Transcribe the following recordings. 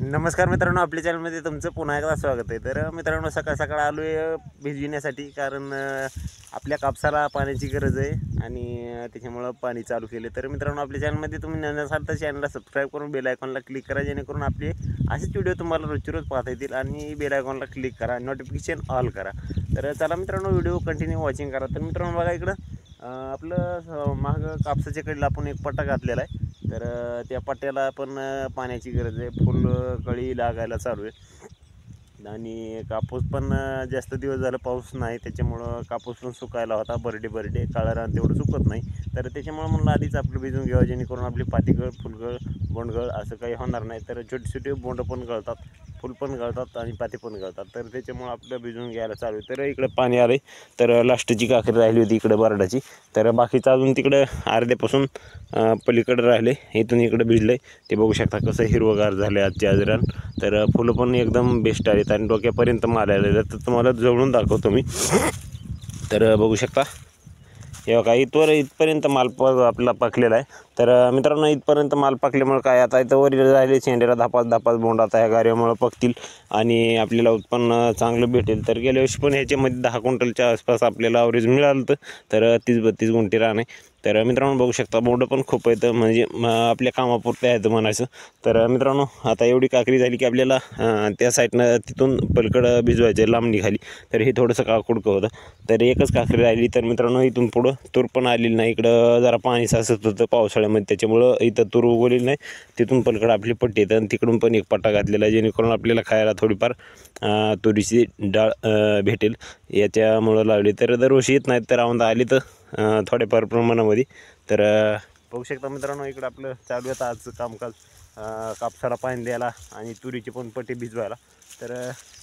नमस्कार मित्रांनो, आपल्या चॅनलमध्ये तुमचं पुन्हा एकदा स्वागत आहे। तर मित्रांनो, सकाळ सकाळ आलो आहे भिजविण्यासाठी, कारण आपल्या कापसाला पाण्याची गरज आहे आणि त्याच्यामुळं पाणी चालू केले। तर मित्रांनो, आपल्या चॅनलमध्ये तुम्ही नवीन असाल तर चॅनलला सबस्क्राईब करून बेल आयकॉनला क्लिक करा, जेणेकरून आपले असेच व्हिडिओ तुम्हाला रोजची रोज पाहता येतील। आणि बेल आयकॉनला क्लिक करा, नोटिफिकेशन ऑल करा। तर चला मित्रांनो, व्हिडिओ कंटिन्यू वॉचिंग करा। तर मित्रांनो बघा, इकडं आपलं माग कापसाच्या कडेला आपण एक पट्टा घातलेला आहे। तर त्या पट्ट्याला पण पाण्याची गरज आहे, फुल कळी लागायला चालू आहे आणि कापूस पण जास्त दिवस झालं पाऊस नाही, त्याच्यामुळं कापूस पण सुकायला होता, बरडे काळा रान तेवढं सुकत नाही। तर त्याच्यामुळं म्हणलं आधीच आपलं भिजून घ्यावं, जेणेकरून आपली पातीगळ फुलगळ बोंडगळ असं काही होणार नाही। तर छोटे छोटे बोंड पण गळतात, फुल पण गळतात आणि पाती पण गळतात, तर त्याच्यामुळं आपलं भिजून घ्यायला चालू आहे। तर इकडे पाणी आलं, तर लास्टची काकरी राहिली होती इकडे बरडाची, तर बाकीचं अजून तिकडे अर्ध्यापासून पलीकडे राहिले, इथून इकडे भिजले। ते बघू शकता कसं हिरवगार झाले आजच्या आज रान। तर फुलं पण एकदम बेस्ट आहेत आणि डोक्यापर्यंत माल आलेलं, तर तुम्हाला जवळून दाखवतो मी। तर बघू शकता, हे बघा इथपर्यंत माल आपला पाकलेला आहे। तर मित्रांनो, इथपर्यंत माल पाकल्यामुळे काय, आता इथं वर राहिले शेंड्याला धापास बोंड, आता ह्या गाऱ्यामुळे पकतील आणि आपल्याला उत्पन्न चांगलं भेटेल। तर गेल्या वर्षी पण ह्याच्यामध्ये 10 क्विंटलच्या आसपास आपल्याला ॲव्हरेज मिळालं होतं। तर 30-32 गुंठे रान आहे। तर मित्रांनो बघू शकता, बोंड पण खूप आहेत, म्हणजे आपल्या कामापुरते आहेत म्हणायचं। तर मित्रांनो, आता एवढी काकरी झाली की आपल्याला त्या साईडनं तिथून पलीकडं भिजवायचं लांब निघाली। तर हे थोडंसं काकुडकं होतं, तर एकच काकरी राहिली। तर मित्रांनो, इथून पुढं तूर पण आलेली नाही, इकडं जरा पाणी साचत होतं पावसाळ्यामध्ये, त्याच्यामुळं इथं तूर उगवलेली नाही। तिथून पलीकडं आपली पट्टी येतं आणि तिकडून पण एक पट्टा घातलेला आहे, जेणेकरून आपल्याला खायला थोडीफार तुरीची डाळ भेटेल, याच्यामुळं लावली। तर दरवर्षी येत नाहीत, तर औंदा आली तर थोड्याफार प्रमाणामध्ये। तर बघू शकता मित्रांनो, इकडं आपलं चालू आहे आजचं कामकाज, कापसाला पाणी द्यायला आणि तुरीची पण पट्टी भिजवायला। तर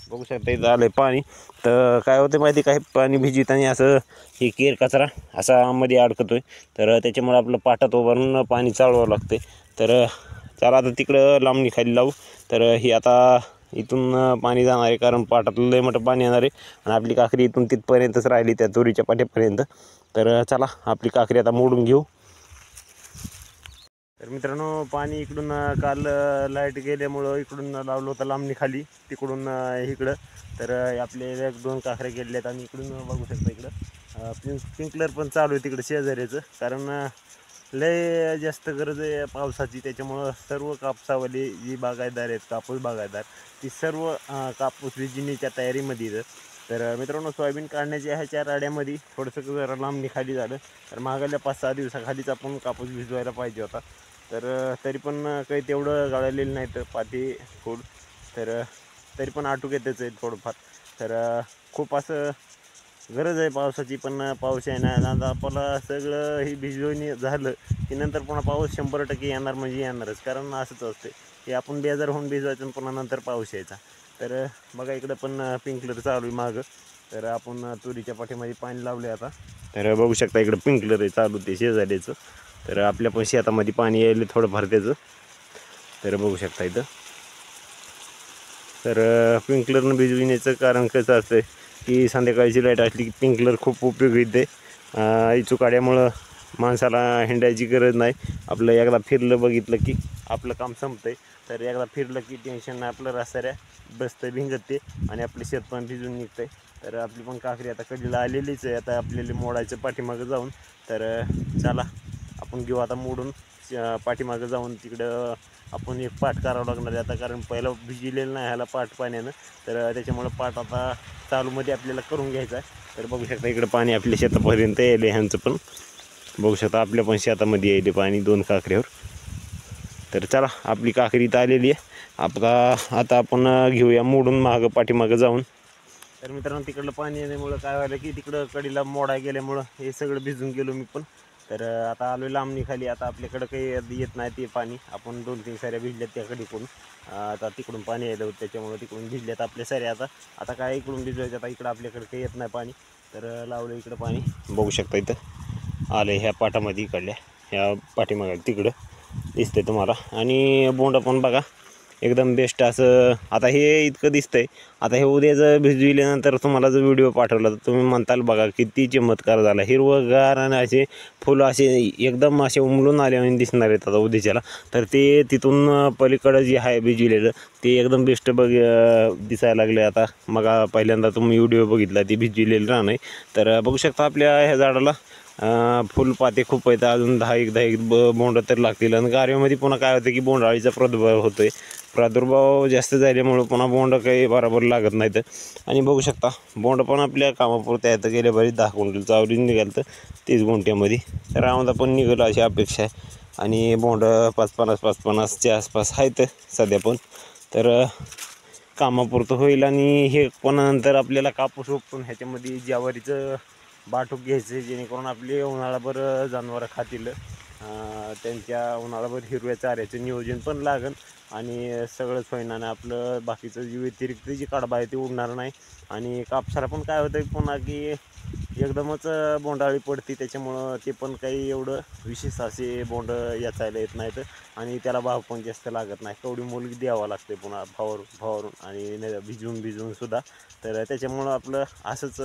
बघू शकता इथं आलं आहे पाणी। तर काय होतं माहिती, काय पाणी भिजविताना असं हे केर कचरा असा मध्ये अडकतोय, तर त्याच्यामुळे आपलं पाटात उभारून पाणी चालवावं लागते। तर चला आता तिकडं लांबणी खाली लावू। तर ही आता इथून पाणी जाणार आहे, कारण पाटातलं लय मोठं पाणी येणार आहे आणि आपली काकरी इथून तिथपर्यंतच राहिली, त्या तुरीच्या पाट्यापर्यंत। तर चला आपली काकरी आता मोडून घेऊ। तर मित्रांनो, पाणी इकडून काल लाईट गेल्यामुळं इकडून लावलं होतं लांबणी खाली, तिकडून इकडं। तर आपले 1-2 काकऱ्या गेलेल्या आहेत आणि इकडून बघू शकता इकडं स्प्रिंकलर पण चालू आहे तिकडं शेजाऱ्याचं, कारण लय जास्त गरज आहे पावसाची। त्याच्यामुळं सर्व कापसावाले जी बागायतदार आहेत, कापूस बागायतदार, ती सर्व कापूस भिजवण्याच्या तयारीमध्ये आहेत। तर मित्रांनो, सोयाबीन काढण्याच्या ह्याच्या राड्यामध्ये थोडंसं जरा लांबणी खाली झालं, तर मागल्या 5-6 दिवसाखालीच आपण कापूस भिजवायला पाहिजे होता। तर तरी पण काही तेवढं गळालेलं नाही, तर पाती फूल, तर तरी पण आटोक्यातच आहे थोडंफार। तर खूप असं गरज आहे पावसाची, पण पाऊस आहे ना। आता आपल्याला सगळं हे भिजवणी झालं की नंतर पुन्हा पाऊस 100% येणार म्हणजे येणारच, कारण असंच असते की आपण बेजार होऊन भिजवायचं पुन्हा नंतर पाऊस यायचा। तर बघा, इकडं पण स्प्रिंकलर चालू आहे मागं। तर आपण तुरीच्या पाठीमध्ये पाणी लावले आता। तर बघू शकता इकडं स्प्रिंकलर आहे चालू, ते शेजाऱ्याचं। तर आपल्या पण शेतामध्ये पाणी यायला थोडंफार त्याचं, तर बघू शकता इथं। तर स्प्रिंकलरनं भिजविण्याचं कारण कसं असतं की संध्याकाळची लाईट असली की स्प्रिंकलर खूप उपयोगी येते। इचूकाड्यामुळं माणसाला हिंडायची गरज नाही, आपलं एकदा फिरलं बघितलं की आपलं काम संपतंय। तर एकदा फिरलं की टेन्शन नाही, आपलं रसाऱ्या बसतं भिंगते आणि आपले शेत पण भिजून निघतंय। तर आपली पण काकरी आता कडीला आलेलीच आहे, आता आपल्याला मोडायचं पाठीमागं जाऊन। तर चला आपण घेऊ आता मोडून, पाठीमागं जाऊन तिकडं आपण एक पाठ करावं लागणार आहे आता, कारण पहिलं भिजलेलं नाही ह्याला पाठ पाण्यानं। तर त्याच्यामुळं पाठ आता चालूमध्ये आपल्याला करून घ्यायचा आहे। तर बघू शकता इकडं पाणी आपल्या शेतापर्यंत यायले, ह्यांचं पण बघू शकता आपल्या पण शेतामध्ये यायले पाणी 2 काकऱ्यावर। तर चला आपली काकरी इथं आलेली आहे, आता आपण घेऊया मोडून मागं पाठीमागं जाऊन। तर मित्रांनो, तिकडलं पाणी येण्यामुळं काय व्हायलं की तिकडं कडीला मोडा गेल्यामुळं हे सगळं भिजून गेलो मी पण। तर आता आलो लांबणी खाली, आता आपल्याकडं काही येत नाही ते पाणी, आपण 2-3 साऱ्या भिजल्यात त्या कडीकडून, आता तिकडून पाणी यायलं होतं, त्याच्यामुळं तिकडून भिजल्यात आपल्या साऱ्या। आता काय इकडून भिजवायचं, आता इकडं आपल्याकडं काही येत नाही पाणी। तर लावलं इकडं पाणी, बघू शकता इथं आलं ह्या पाटामध्ये, इकडल्या ह्या पाठीमागे तिकडं दिसतंय तुम्हाला। आणि बोंड पण बघा एकदम बेस्ट असं. आता हे इतकं दिसतंय, आता हे उद्या जर भिजविल्यानंतर तुम्हाला जर व्हिडिओ पाठवला तर तुम्ही म्हणताल बघा किती चमत्कार झाला. हिरवंगार आणि असे फुलं असे एकदम असे उमलून आल्याने दिसणार आहेत आता उद्याच्याला. तर ते तिथून पलीकडं जे आहे भिजविलेलं ते एकदम बेस्ट दिसायला लागले आता. मग पहिल्यांदा तुम्ही व्हिडिओ बघितला ते भिजविलेलं रान आहे. तर बघू शकता आपल्या ह्या झाडाला फुलपाते खूप आहेत. अजून 10 बोंड तर लागतील. आणि गारव्यामध्ये पुन्हा काय होतं की बोंडअळीचा प्रादुर्भाव होतोय. प्रादुर्भाव जास्त झाल्यामुळं पुन्हा बोंड काही बरोबर लागत नाहीत. आणि बघू शकता बोंड पण आपल्या कामापुरत्या आहेत. गेल्या बरीच 10 क्विंटलचं आवरीच निघालं तर 30 गुंठ्यामध्ये. तर आम्हाला पण निघालं अशी अपेक्षा आहे. आणि बोंड 550च्या आसपास आहेत सध्या पण. तर कामापुरतं होईल. आणि हे पण नंतर आपल्याला कापूस उपटून ह्याच्यामध्ये ज्वारीचं बाटूक घ्यायचं, जेणेकरून आपली उन्हाळाभर जनावरं खातील. त्यांच्या उन्हाळाभर हिरव्या चाऱ्याचं नियोजन पण लागेल. आणि सगळंच होईन. आणि आपलं बाकीचं जी व्यतिरिक्त जी कडबा आहे ती उडणार नाही. आणि कापसाला पण काय होतं पुन्हा की एकदमच बोंडाळी पडते, त्याच्यामुळं ते पण काही एवढं विशेष असे बोंड याचायला येत नाहीत. आणि त्याला भाव पण जास्त लागत नाही. तेवढी मुलगी द्यावं लागते पुन्हा फवारून आणि भिजवून सुद्धा. तर त्याच्यामुळं आपलं असंच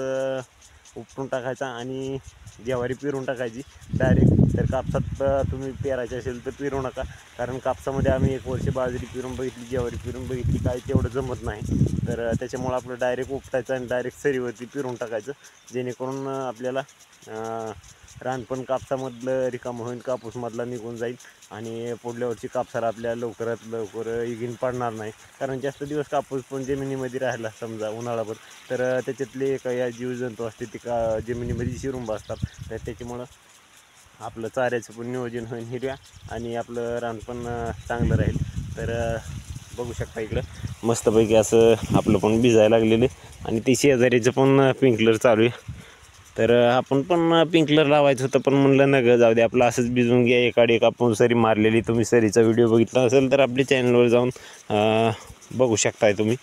उपटून टाकायचा आणि ज्वारी पेरून टाकायची डायरेक्ट. तर कापसात तुम्ही पेरायचे असेल तर पेरू नका, कारण कापसामध्ये आम्ही 1 वर्ष बाजरी पेरून बघितली, ज्वारी पेरून बघितली, काय तेवढं जमत नाही. तर त्याच्यामुळं आपलं डायरेक्ट उपटायचं आणि डायरेक्ट सरीवरती पेरून टाकायचं, जेणेकरून आपल्याला रान पण कापसामधलं रिकामं होईल, कापूसमधला निघून जाईल. आणि पुढल्या वर्षी कापसाला आपल्याला लवकरात लवकर इगीन पडणार नाही. कारण जास्त दिवस कापूस पण जमिनीमध्ये राहिला समजा उन्हाळाभर, तर त्याच्यातले काही जीवजंतू असते ते जमिनीमध्ये शिरून बसतात. तर त्याच्यामुळं आपलं चाऱ्याचं पण नियोजन होईल हिरव्या, आणि आपलं रान पण चांगलं राहील. तर बघू शकता इकडं मस्तपैकी असं आपलं पण भिजायला लागलेलं. आणि ते शेजारीचं पण स्प्रिंकलर चालू आहे. तर आपण पण स्प्रिंकलर लावायचं होतं, पण म्हणलं न जाऊ दे, आपलं असंच भिजून घ्या. एकाड आपण सरी मारलेली, तुम्ही सरीचा व्हिडिओ बघितला असेल तर आपल्या चॅनलवर जाऊन बघू शकताय तुम्ही.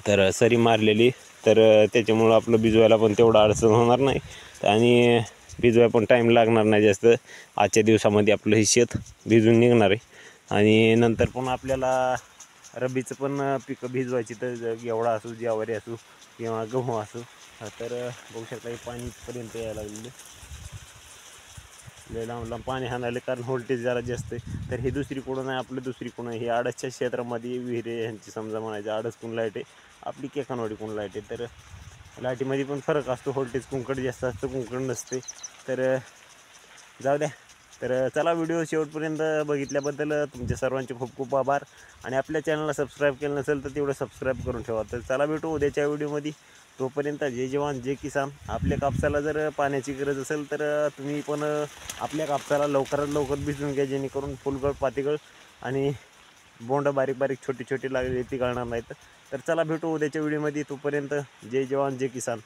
तर सरी मारलेली, तर त्याच्यामुळं आपलं भिजवायला पण तेवढं अडचण होणार नाही. आणि भिजवायला पण टाईम लागणार नाही जास्त. आजच्या दिवसामध्ये आपलं हे शेत भिजून निघणार आहे. आणि नंतर पण आपल्याला रब्बीचं पण पिकं भिजवायची, तर घेवडा असू, ज्वारी असू किंवा गहू असू. तर बघू शकता हे पाणी इथपर्यंत यायला लागलेलं. लय लांब पाणी हाणायला, कारण व्होल्टेज जरा जास्त आहे. तर हे दुसरीकडून आहे, आपलं दुसरीकडून आहे. हे आडसच्या क्षेत्रामध्ये विहिरे ह्यांची समजा म्हणायचे, आडसकडून लाईट आहे, आपली केकानवाडीकडून लाईट आहे. तर लाईटीमध्ये पण फरक असतो. व्होल्टेज कुंकड जास्त असतं, कुंकड नसते. तर जाऊ द्या. तर चला, व्हिडिओ शेवटपर्यंत बघितल्याबद्दल तुमच्या सर्वांचे खूप खूप आभार. आणि आपल्या चॅनलला सबस्क्राईब केलं नसेल तर तेवढं सबस्क्राईब करून ठेवा. तर चला, भेटू उद्याच्या व्हिडिओमध्ये. तोपर्यंत जय जवान जय किसान. आपल्या कापसाला जर पाण्याची गरज असेल तर तुम्ही पण आपल्या कापसाला लवकरात लवकर भिजवून घ्या, जेणेकरून फुलगळ, पातीगळ आणि बोंड बारीक बारीक छोटी छोटी लागली ती गळणार नाहीत. तर चला, भेटू उद्याच्या व्हिडिओमध्ये. तोपर्यंत जय जवान जय किसान.